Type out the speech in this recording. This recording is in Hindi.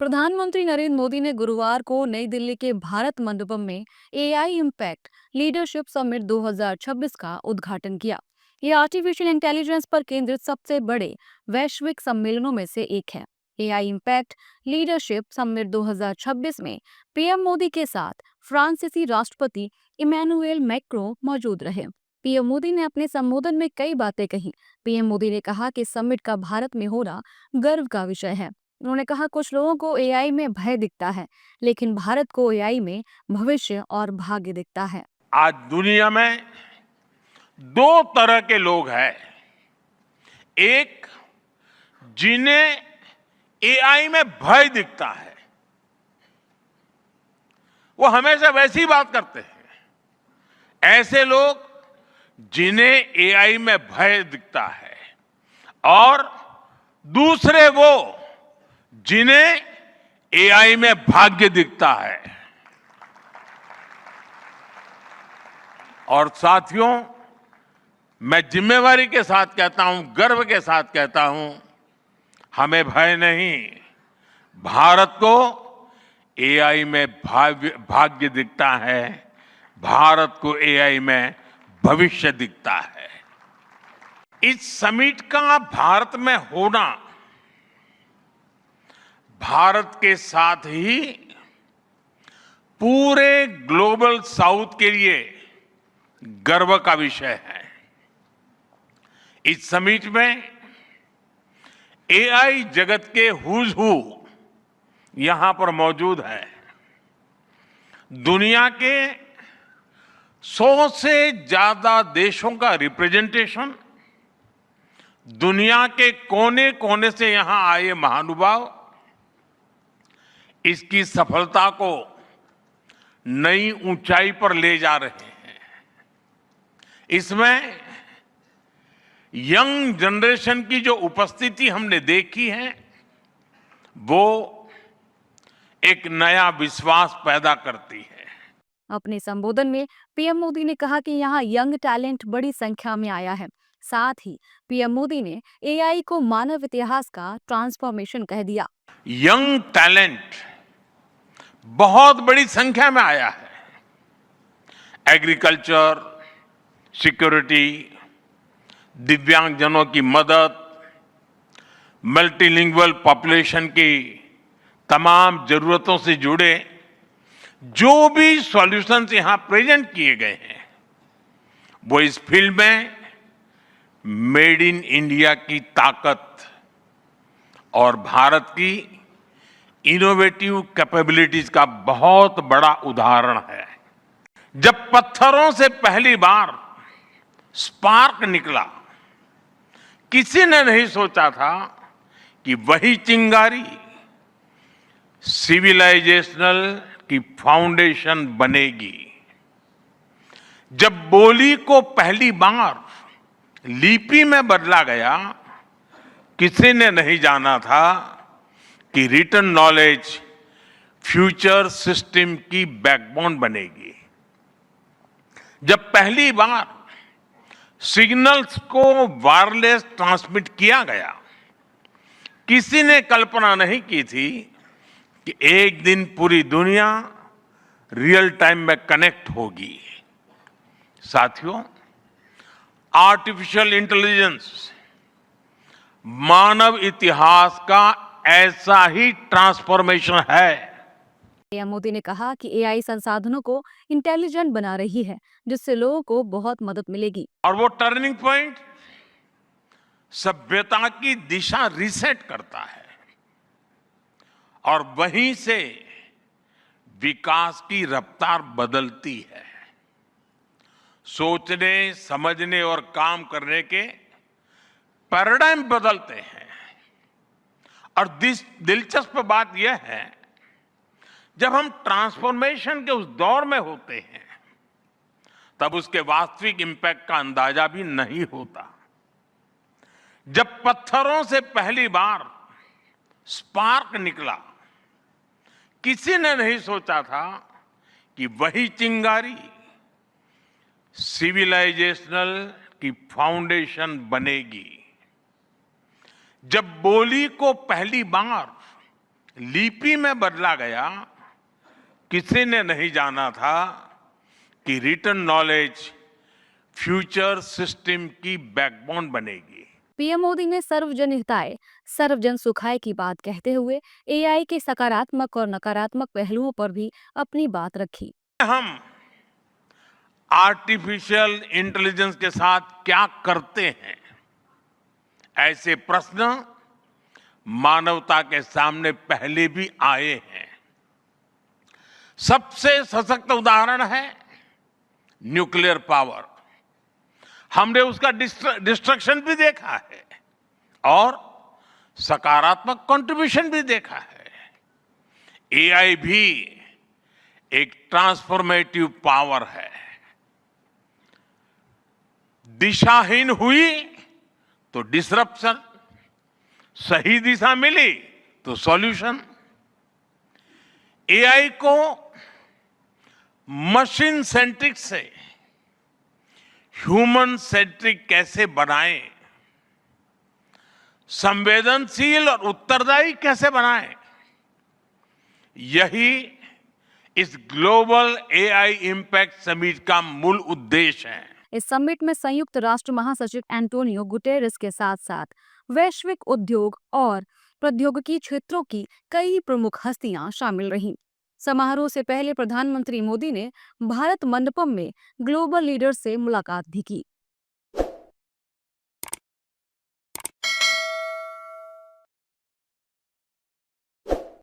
प्रधानमंत्री नरेंद्र मोदी ने गुरुवार को नई दिल्ली के भारत मंडपम में एआई इम्पैक्ट लीडरशिप समिट 2026 का उद्घाटन किया। ये आर्टिफिशियल इंटेलिजेंस पर केंद्रित सबसे बड़े वैश्विक सम्मेलनों में से एक है। एआई इम्पैक्ट लीडरशिप समिट 2026 में पीएम मोदी के साथ फ्रांसीसी राष्ट्रपति इमैनुएल मैक्रों मौजूद रहे। पीएम मोदी ने अपने संबोधन में कई बातें कही। पीएम मोदी ने कहा कि समिट का भारत में होना गर्व का विषय है। उन्होंने कहा कुछ लोगों को एआई में भय दिखता है, लेकिन भारत को एआई में भविष्य और भाग्य दिखता है। आज दुनिया में दो तरह के लोग हैं। एक, जिन्हें एआई में भय दिखता है, वो हमेशा वैसी बात करते हैं। ऐसे लोग जिन्हें एआई में भय दिखता है, और दूसरे वो जिन्हें एआई में भाग्य दिखता है। और साथियों, मैं जिम्मेवारी के साथ कहता हूं, गर्व के साथ कहता हूं, हमें भय नहीं, भारत को एआई में भाग्य दिखता है, भारत को एआई में भविष्य दिखता है। इस समिट का भारत में होना भारत के साथ ही पूरे ग्लोबल साउथ के लिए गर्व का विषय है। इस समिट में एआई जगत के हुज हू यहां पर मौजूद है। दुनिया के 100 से ज्यादा देशों का रिप्रेजेंटेशन, दुनिया के कोने कोने से यहां आए महानुभाव इसकी सफलता को नई ऊंचाई पर ले जा रहे हैं। इसमें यंग जनरेशन की जो उपस्थिति हमने देखी है, वो एक नया विश्वास पैदा करती है। अपने संबोधन में पीएम मोदी ने कहा कि यहाँ यंग टैलेंट बड़ी संख्या में आया है। साथ ही पीएम मोदी ने एआई को मानव इतिहास का ट्रांसफॉर्मेशन कह दिया। यंग टैलेंट बहुत बड़ी संख्या में आया है। एग्रीकल्चर, सिक्योरिटी, दिव्यांगजनों की मदद, मल्टीलिंगुअल पॉपुलेशन की तमाम जरूरतों से जुड़े जो भी सॉल्यूशंस यहां प्रेजेंट किए गए हैं, वो इस फील्ड में मेड इन इंडिया की ताकत और भारत की इनोवेटिव कैपेबिलिटीज का बहुत बड़ा उदाहरण है। जब पत्थरों से पहली बार स्पार्क निकला, किसी ने नहीं सोचा था कि वही चिंगारी सिविलाइजेशनल की फाउंडेशन बनेगी। जब बोली को पहली बार लिपि में बदला गया, किसी ने नहीं जाना था कि रिटन नॉलेज फ्यूचर सिस्टम की बैकबोन बनेगी। जब पहली बार सिग्नल्स को वायरलेस ट्रांसमिट किया गया, किसी ने कल्पना नहीं की थी कि एक दिन पूरी दुनिया रियल टाइम में कनेक्ट होगी। साथियों, आर्टिफिशियल इंटेलिजेंस मानव इतिहास का ऐसा ही ट्रांसफॉर्मेशन है। पीएम मोदी ने कहा कि एआई संसाधनों को इंटेलिजेंट बना रही है, जिससे लोगों को बहुत मदद मिलेगी। और वो टर्निंग पॉइंट सभ्यता की दिशा रीसेट करता है, और वहीं से विकास की रफ्तार बदलती है। सोचने, समझने और काम करने के पैराडाइम बदलते हैं। और दिलचस्प बात यह है, जब हम ट्रांसफॉर्मेशन के उस दौर में होते हैं, तब उसके वास्तविक इंपैक्ट का अंदाजा भी नहीं होता। जब पत्थरों से पहली बार स्पार्क निकला, किसी ने नहीं सोचा था कि वही चिंगारी सिविलाइजेशनल की फाउंडेशन बनेगी। जब बोली को पहली बार लिपि में बदला गया, किसी ने नहीं जाना था कि रिटन नॉलेज फ्यूचर सिस्टम की बैकबोन बनेगी। पीएम मोदी ने सर्वजन हिताय सर्वजन सुखाय की बात कहते हुए एआई के सकारात्मक और नकारात्मक पहलुओं पर भी अपनी बात रखी। हम आर्टिफिशियल इंटेलिजेंस के साथ क्या करते हैं, ऐसे प्रश्न मानवता के सामने पहले भी आए हैं। सबसे सशक्त उदाहरण है न्यूक्लियर पावर। हमने उसका डिस्ट्रक्शन भी देखा है और सकारात्मक कंट्रीब्यूशन भी देखा है। एआई भी एक ट्रांसफॉर्मेटिव पावर है। दिशाहीन हुई तो डिसरप्शन, सही दिशा मिली तो सॉल्यूशन। एआई को मशीन सेंट्रिक से ह्यूमन सेंट्रिक कैसे बनाएं, संवेदनशील और उत्तरदायी कैसे बनाएं, यही इस ग्लोबल एआई इंपैक्ट समिट का मूल उद्देश्य है। इस समिट में संयुक्त राष्ट्र महासचिव एंटोनियो गुटेरेस के साथ साथ वैश्विक उद्योग और प्रौद्योगिकी क्षेत्रों की कई प्रमुख हस्तियां शामिल रहीं। समारोह से पहले प्रधानमंत्री मोदी ने भारत मंडपम में ग्लोबल लीडर से मुलाकात भी की।